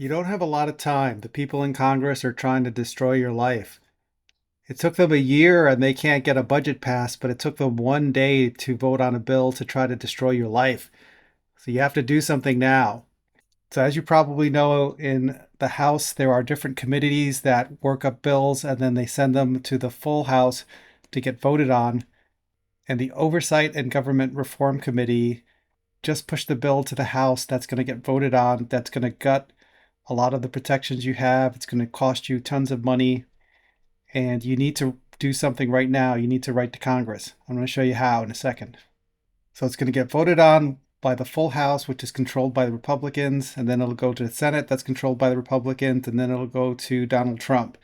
You don't have a lot of time. The people in Congress are trying to destroy your life. It took them a year and they can't get a budget passed, but it took them 1 day to vote on a bill to try to destroy your life. So you have to do something now. So, as you probably know, in the House, there are different committees that work up bills and then they send them to the full House to get voted on. And the Oversight and Government Reform Committee just pushed the bill to the House that's going to get voted on, that's going to gut a lot of the protections you have. It's going to cost you tons of money, and you need to do something right now. You need to write to Congress. I'm going to show you how in a second. So it's going to get voted on by the full House, which is controlled by the Republicans, and then it'll go to the Senate, that's controlled by the Republicans, and then it'll go to Donald Trump.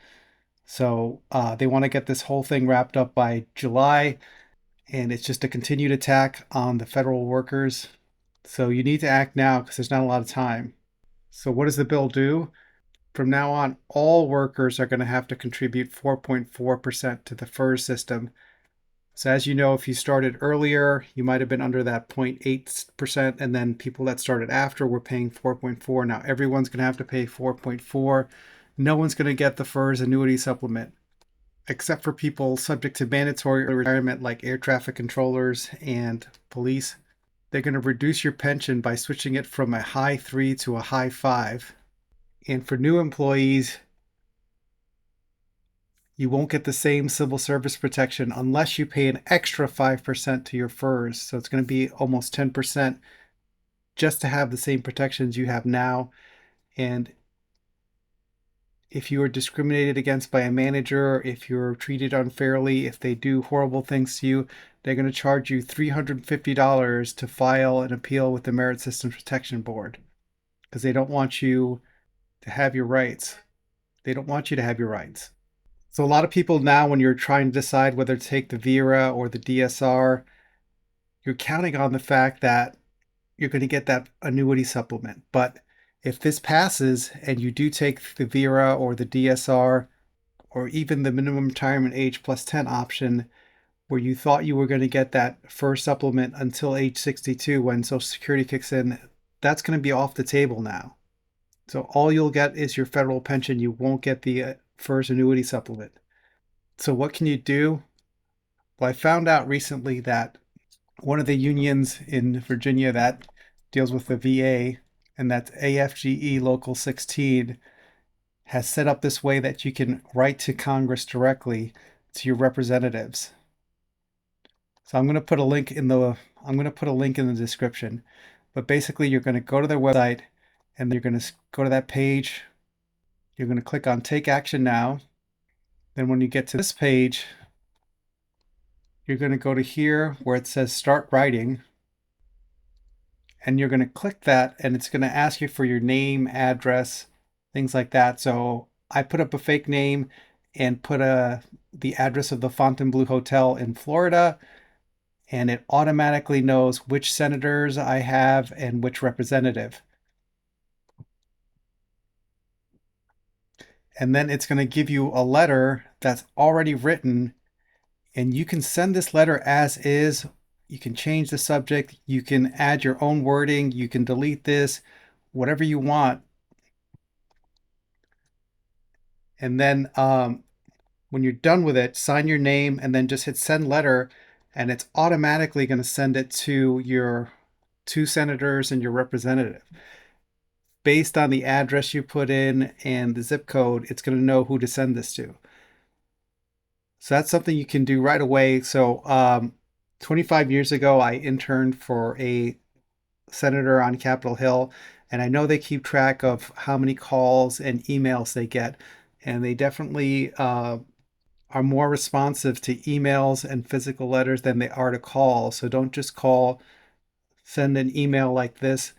So they want to get this whole thing wrapped up by July, and it's just a continued attack on the federal workers. So you need to act now because there's not a lot of time. So what does the bill do? From now on, all workers are going to have to contribute 4.4% to the FERS system. So as you know, if you started earlier, you might have been under that 0.8%, and then people that started after were paying 4.4. Now everyone's going to have to pay 4.4. No one's going to get the FERS annuity supplement, except for people subject to mandatory retirement like air traffic controllers and police. They're going to reduce your pension by switching it from a high 3 to a high 5. And for new employees, you won't get the same civil service protection unless you pay an extra 5% to your FERS. So it's going to be almost 10% just to have the same protections you have now. And if you are discriminated against by a manager, if you're treated unfairly, if they do horrible things to you, they're going to charge you $350 to file an appeal with the Merit Systems Protection Board because they don't want you to have your rights. They don't want you to have your rights. So a lot of people now, when you're trying to decide whether to take the VERA or the DSR, you're counting on the fact that you're going to get that annuity supplement. But if this passes and you do take the VERA or the DSR or even the minimum retirement age plus 10 option, where you thought you were going to get that first supplement until age 62 when Social Security kicks in, that's going to be off the table now. So all you'll get is your federal pension. You won't get the FERS annuity supplement. So what can you do? Well, I found out recently that one of the unions in Virginia that deals with the VA, and that's AFGE Local 16, has set up this way that you can write to Congress directly to your representatives. So I'm going to put a link in the description. But basically, you're going to go to their website, and you're going to go to that page. You're going to click on Take Action Now. Then when you get to this page, you're going to go to here where it says Start Writing. And you're going to click that, and it's going to ask you for your name, address, things like that. So I put up a fake name and put the address of the Fontainebleau Hotel in Florida, and it automatically knows which senators I have and which representative. And then it's going to give you a letter that's already written, and you can send this letter as is. You can change the subject, you can add your own wording, you can delete this, whatever you want. And then when you're done with it, sign your name and then just hit send letter, and it's automatically going to send it to your two senators and your representative. Based on the address you put in and the zip code, it's going to know who to send this to. So that's something you can do right away. So 25 years ago, I interned for a senator on Capitol Hill, and I know they keep track of how many calls and emails they get, and they definitely are more responsive to emails and physical letters than they are to calls. So don't just call, send an email like this.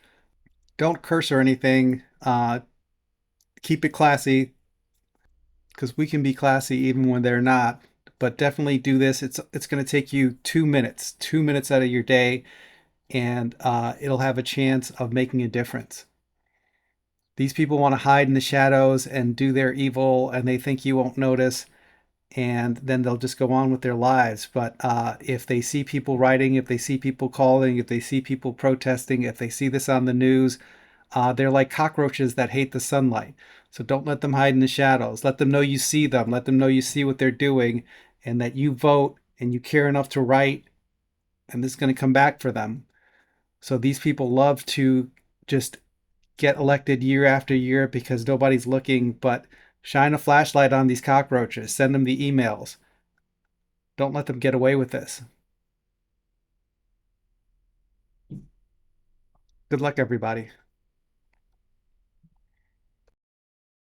Don't curse or anything. Keep it classy, because we can be classy even when they're not. But definitely do this. It's going to take you 2 minutes out of your day, and it'll have a chance of making a difference. These people want to hide in the shadows and do their evil, and they think you won't notice, and then they'll just go on with their lives. But if they see people writing, if they see people calling, if they see people protesting, if they see this on the news, They're like cockroaches that hate the sunlight. So don't let them hide in the shadows. Let them know you see them. Let them know you see what they're doing and that you vote and you care enough to write, and this is going to come back for them. So these people love to just get elected year after year because nobody's looking, but shine a flashlight on these cockroaches. Send them the emails. Don't let them get away with this. Good luck, everybody.